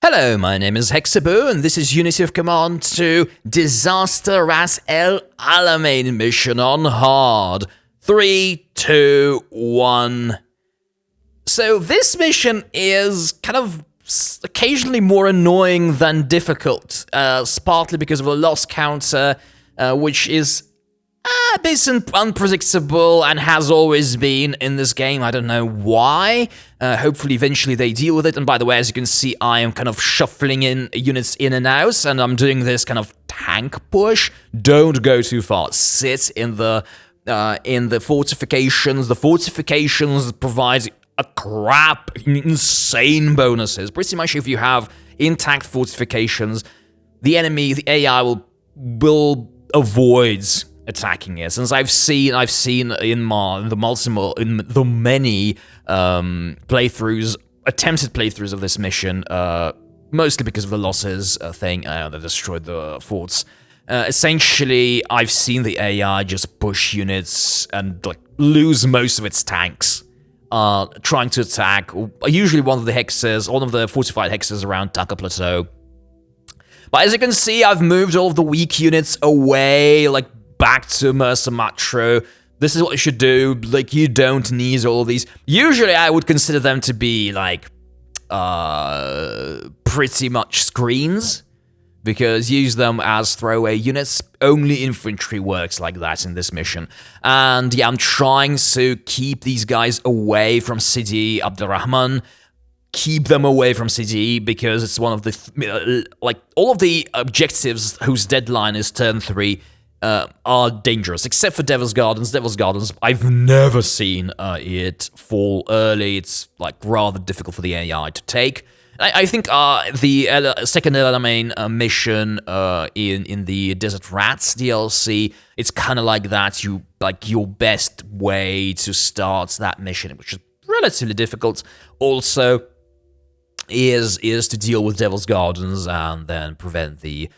Hello, my name is Hexabu, and this is Unity of Command 2 Disaster at El Alamein mission on hard. 3, 2, 1. So this mission is kind of occasionally more annoying than difficult, partly because of a loss counter, which is a bit unpredictable and has always been in this game. I don't know why. Hopefully, eventually they deal with it. And by the way, as you can see, I am kind of shuffling in units in and out, and I'm doing this kind of tank push. Don't go too far. Sit in the fortifications. The fortifications provide a crap, insane bonuses. Pretty much, if you have intact fortifications, the enemy, the AI will avoid attacking it. Since I've seen in the many playthroughs, attempted playthroughs of this mission, mostly because of the losses thing that destroyed the forts. Essentially, I've seen the AI just push units and lose most of its tanks trying to attack. Usually one of the fortified hexes around Taka Plateau. But as you can see, I've moved all of the weak units away, back to Mersa Matro. This is what you should do. You don't need all of these. Usually, I would consider them to be, pretty much screens, because use them as throwaway units. Only infantry works like that in this mission. And yeah, I'm trying to keep these guys away from Sidi Abdurrahman. Keep them away from Sidi, because it's one of the, all of the objectives whose deadline is turn 3 are dangerous, except for Devil's Gardens. Devil's Gardens, I've never seen it fall early. It's rather difficult for the AI to take. I think the second Alamein mission in the Desert Rats DLC, it's kind of like that. Your best way to start that mission, which is relatively difficult, also is to deal with Devil's Gardens and then prevent the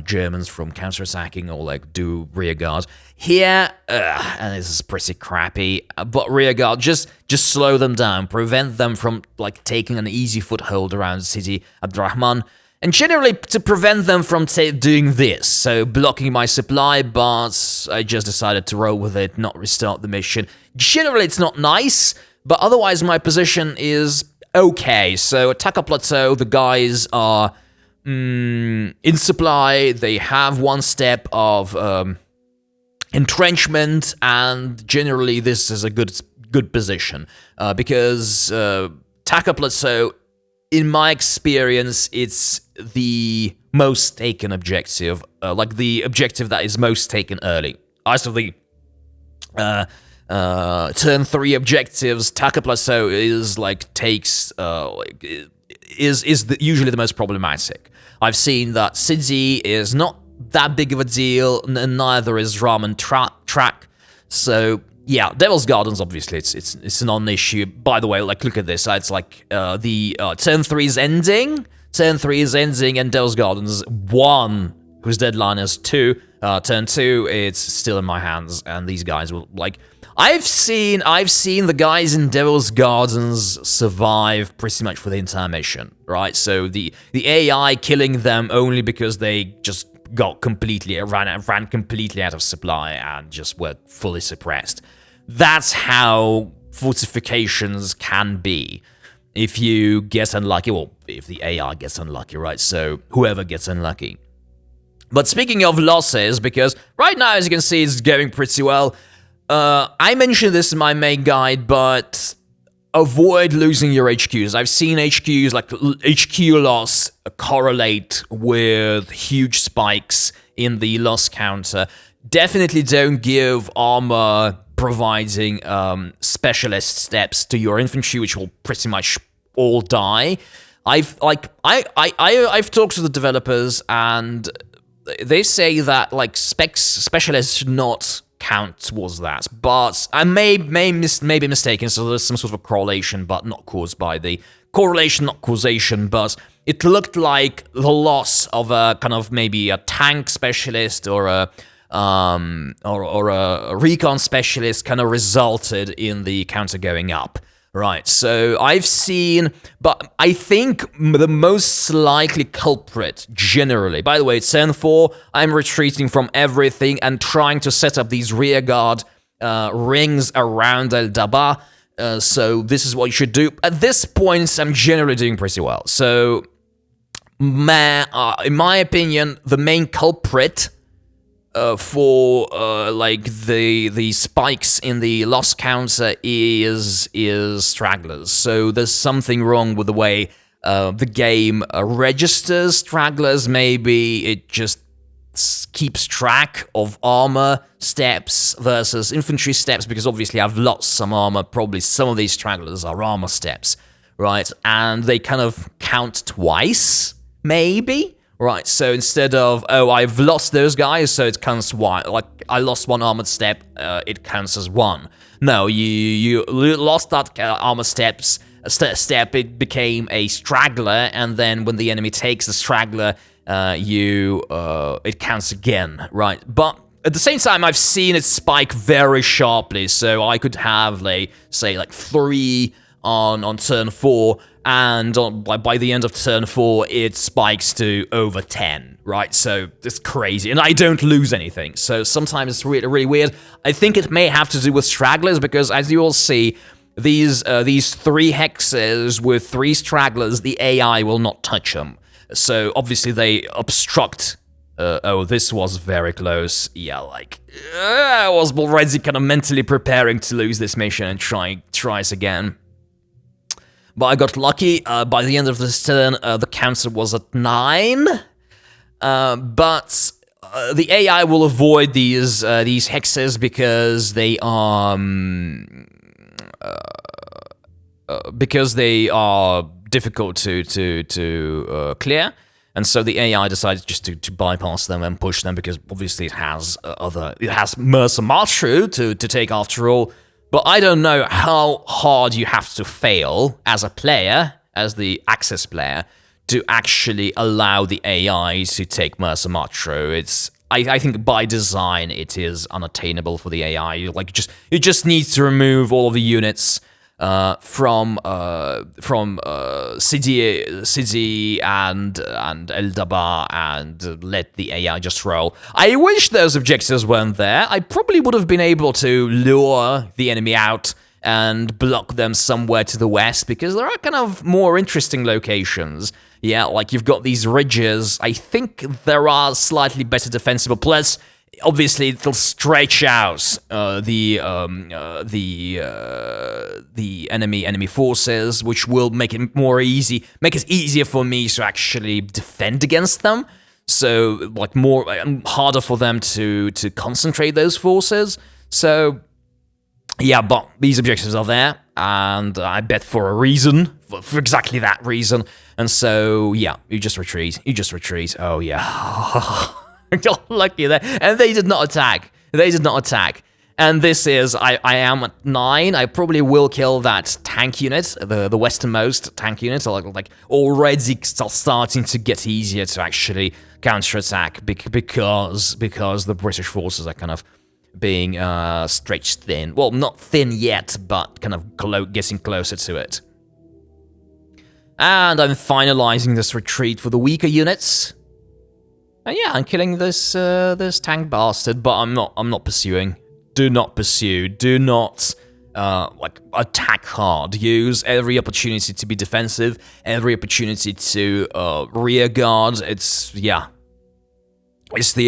Germans from counterattacking or do rear guard. Here, and this is pretty crappy, but rear guard, just slow them down, prevent them from taking an easy foothold around Sidi Abdurrahman, and generally to prevent them from doing this, so blocking my supply, but I just decided to roll with it, not restart the mission. Generally, it's not nice, but otherwise my position is okay. So at Taka Plateau, the guys are in supply. They have one step of entrenchment, and generally this is a good position because Taka Plateau, in my experience, it's the most taken objective, the objective that is most taken early. As of the turn 3 objectives, Taka Plateau is usually the most problematic. I've seen that Sidi is not that big of a deal, and neither is Ramen Track. So yeah, Devil's Gardens, obviously, it's a non-issue. By the way, look at this. It's the turn 3 is ending. Turn 3 is ending, and Devil's Gardens 1, whose deadline is 2. Turn 2, it's still in my hands, and these guys will I've seen the guys in Devil's Gardens survive pretty much for the entire mission, right? So the AI killing them only because they just ran completely out of supply and just were fully suppressed. That's how fortifications can be. If you get unlucky, well, if the AI gets unlucky, right? So whoever gets unlucky. But speaking of losses, because right now, as you can see, it's going pretty well. I mentioned this in my main guide, but avoid losing your HQs. I've seen HQs, HQ loss, correlate with huge spikes in the loss counter. Definitely don't give armor providing specialist steps to your infantry, which will pretty much all die. I've talked to the developers, and they say that specialists should not count towards that, but I may be mistaken, so there's some sort of a correlation, but not caused by the correlation, not causation, but it looked like the loss of a kind of maybe a tank specialist or a recon specialist kind of resulted in the counter going up. Right, so I've seen, but I think the most likely culprit, generally, by the way, it's turn 4, I'm retreating from everything and trying to set up these rearguard rings around El Daba, so this is what you should do. At this point, I'm generally doing pretty well, so in my opinion, the main culprit for like the spikes in the loss counter is stragglers. So there's something wrong with the way the game registers stragglers. Maybe it just keeps track of armor steps versus infantry steps, because obviously I've lost some armor. Probably some of these stragglers are armor steps, right? And they kind of count twice, maybe. Right, so instead of, oh, I've lost those guys, so it counts one. Like, I lost one armored step, it counts as one. No, you lost that armored step, it became a straggler, and then when the enemy takes the straggler, it counts again, right? But at the same time, I've seen it spike very sharply, so I could have, like, say, like 3 on turn 4, and by the end of turn 4, it spikes to over 10, right? So it's crazy, and I don't lose anything. So sometimes it's really, really weird. I think it may have to do with stragglers, because as you all see, these 3 hexes with 3 stragglers, the AI will not touch them. So obviously they obstruct. Oh, this was very close. Yeah, like, I was already kind of mentally preparing to lose this mission and tries again. But I got lucky. By the end of this turn, the counter was at 9. But the AI will avoid these hexes because they are difficult to clear. And so the AI decided just to bypass them and push them, because obviously it has Mercer Martru to take after all. But I don't know how hard you have to fail as a player, as the access player, to actually allow the AI to take Mercer Martru. I think by design it is unattainable for the AI. Like, it just needs to remove all of the units from Sidi and El Daba and let the AI just roll. I wish those objectives weren't there. I probably would have been able to lure the enemy out and block them somewhere to the west, because there are kind of more interesting locations. Yeah, like you've got these ridges. I think there are slightly better defensible. Plus, obviously, it'll stretch out the enemy forces, which will make it easier for me to actually defend against them. So, like, harder for them to concentrate those forces. So, yeah, but these objectives are there, and I bet for a reason, for exactly that reason. And so, yeah, you just retreat. Oh, yeah. Got lucky there. And they did not attack. And this is, I am at 9. I probably will kill that tank unit, the westernmost tank unit, like already starting to get easier to actually counterattack, because the British forces are kind of being stretched thin. Well, not thin yet, but kind of getting closer to it. And I'm finalizing this retreat for the weaker units. And yeah, I'm killing this tank bastard, but I'm not pursuing. Do not pursue. Do not attack hard. Use every opportunity to be defensive. Every opportunity to rear guard. It's the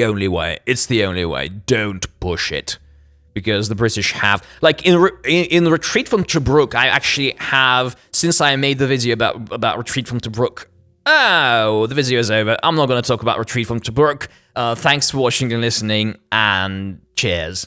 only way. Don't push it, because the British have, like, in retreat from Tobruk. I actually have, since I made the video about retreat from Tobruk. Oh, the video is over. I'm not going to talk about retreat from Tobruk. Thanks for watching and listening, and cheers.